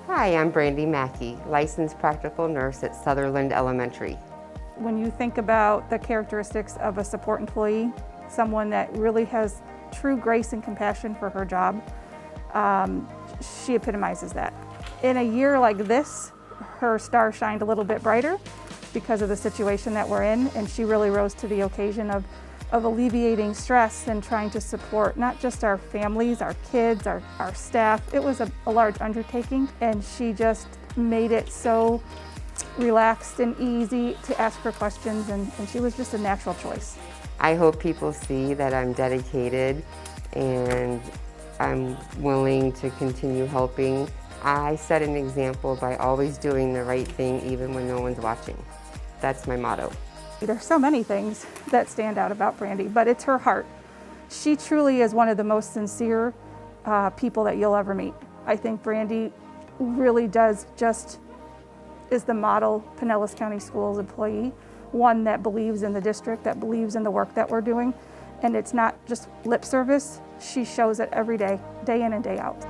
Hi, I'm Brandy Mackey, licensed practical nurse at Sutherland Elementary. When you think about the characteristics of a support employee, someone that really has true grace and compassion for her job, she epitomizes that. In a year like this, her star shined a little bit brighter because of the situation that we're in, and she really rose to the occasion of alleviating stress and trying to support not just our families, our kids, our staff. It was a large undertaking, and she just made it so relaxed and easy to ask her questions, and she was just a natural choice. I hope people see that I'm dedicated and I'm willing to continue helping. I set an example by always doing the right thing even when no one's watching. That's my motto. There's so many things that stand out about Brandy, but it's her heart. She truly is one of the most sincere people that you'll ever meet. I think Brandy really is the model Pinellas County Schools employee, one that believes in the district, that believes in the work that we're doing. And it's not just lip service, she shows it every day, day in and day out.